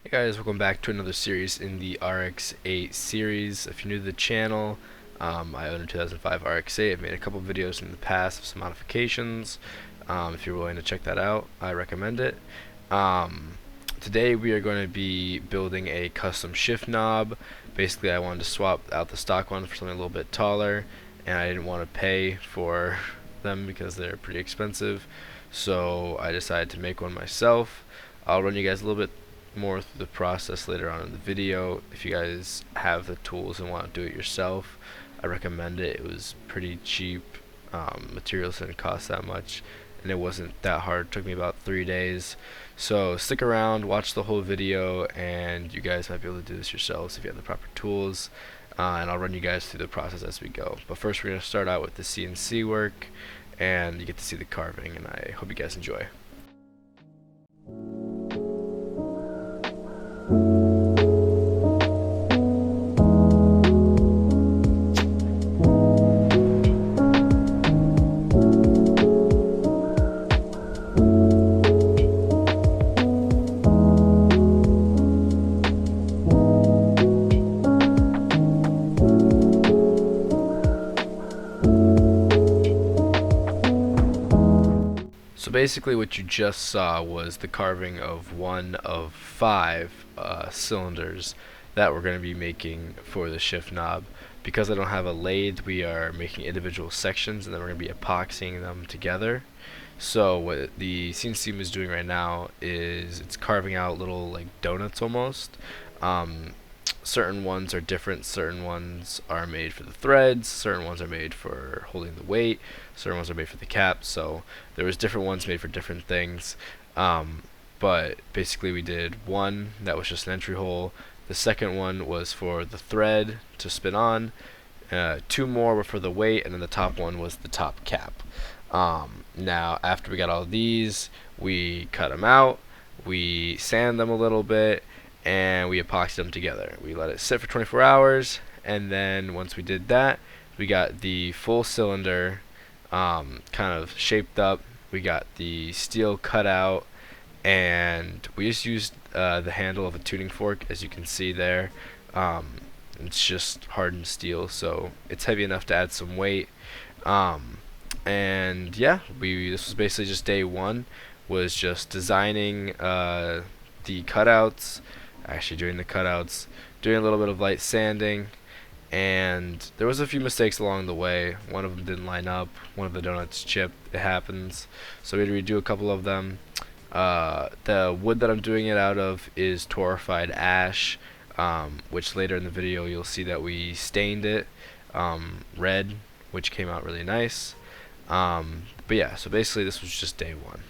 Hey guys, welcome back to another series in the RX-8 series. If you're new to the channel, I own a 2005 RX-8. I've made a couple videos in the past of some modifications. If you're willing to check that out, I recommend it. Today we are going to be building a custom shift knob. Basically, I wanted to swap out the stock one for something a little bit taller, and I didn't want to pay for them because they're pretty expensive. So I decided to make one myself. I'll run you guys a little bit more through the process later on in the video. If you guys have the tools and want to do it yourself, I recommend it. It was pretty cheap. Materials didn't cost that much, and it wasn't that hard. It took me about 3 days. So stick around, watch the whole video, and you guys might be able to do this yourselves if you have the proper tools. And I'll run you guys through the process as we go. But first we're going to start out with the CNC work, and you get to see the carving, and I hope you guys enjoy. So basically what you just saw was the carving of one of 5 cylinders that we're going to be making for the shift knob. Because I don't have a lathe, we are making individual sections and then we're going to be epoxying them together. So what the CNC is doing right now is it's carving out little like donuts almost. Certain ones are different. Certain ones are made for the threads, certain ones are made for holding the weight, certain ones are made for the cap. So there was different ones made for different things. But basically we did one that was just an entry hole. The second one was for the thread to spin on. 2 more were for the weight, and then the top one was the top cap. Now after we got all these, we cut them out, we sand them a little bit, and we epoxied them together. We let it sit for 24 hours, and then once we did that, we got the full cylinder kind of shaped up. We got the steel cut out, and we just used the handle of a tuning fork, as you can see there. It's just hardened steel, so it's heavy enough to add some weight. And yeah, this was basically just day one, was just designing the cutouts, actually doing the cutouts, doing a little bit of light sanding, and there was a few mistakes along the way. One of them didn't line up, one of the donuts chipped. It happens, so we had to redo a couple of them. The wood that I'm doing it out of is torrefied ash, which later in the video you'll see that we stained it red, which came out really nice. But yeah, so basically this was just day one.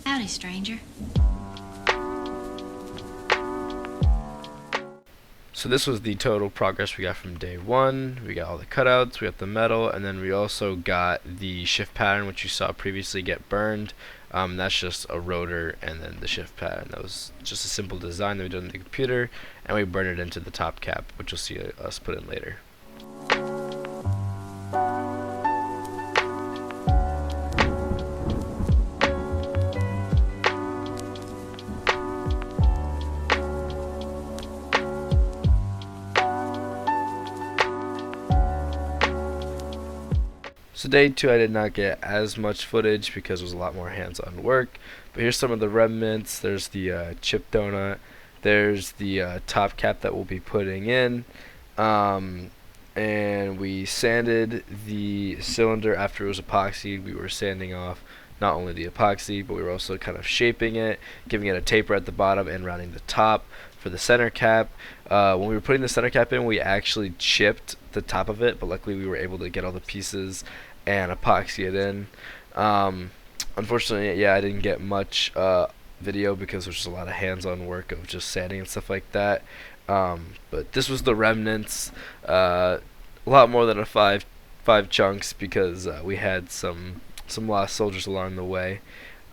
Howdy, stranger. So this was the total progress we got from day one. We got all the cutouts, we got the metal, and then we also got the shift pattern, which you saw previously get burned. That's just a rotor and then the shift pattern. That was just a simple design that we did on the computer, and we burned it into the top cap, which you'll see us put in later. So day 2 I did not get as much footage because it was a lot more hands-on work, but here's some of the remnants. There's the chip donut, there's the top cap that we'll be putting in, and we sanded the cylinder after it was epoxied. We were sanding off not only the epoxy, but we were also kind of shaping it, giving it a taper at the bottom and rounding the top for the center cap. When we were putting the center cap in, we actually chipped the top of it, but luckily we were able to get all the pieces and epoxy it in. Unfortunately, yeah, I didn't get much video because there's just a lot of hands-on work of just sanding and stuff like that. But this was the remnants. A lot more than a five chunks because we had some lost soldiers along the way.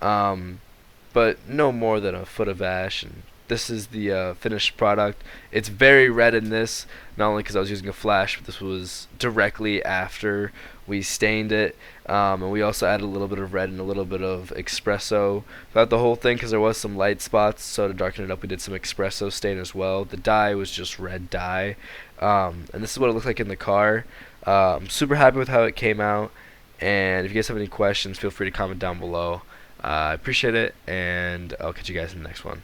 But no more than a foot of ash. And this is the finished product. It's very red in this, not only because I was using a flash, but this was directly after we stained it. And we also added a little bit of red and a little bit of espresso throughout the whole thing because there was some light spots, so to darken it up we did some espresso stain as well. The dye was just red dye. And this is what it looked like in the car. I'm super happy with how it came out, and if you guys have any questions, feel free to comment down below. I appreciate it, and I'll catch you guys in the next one.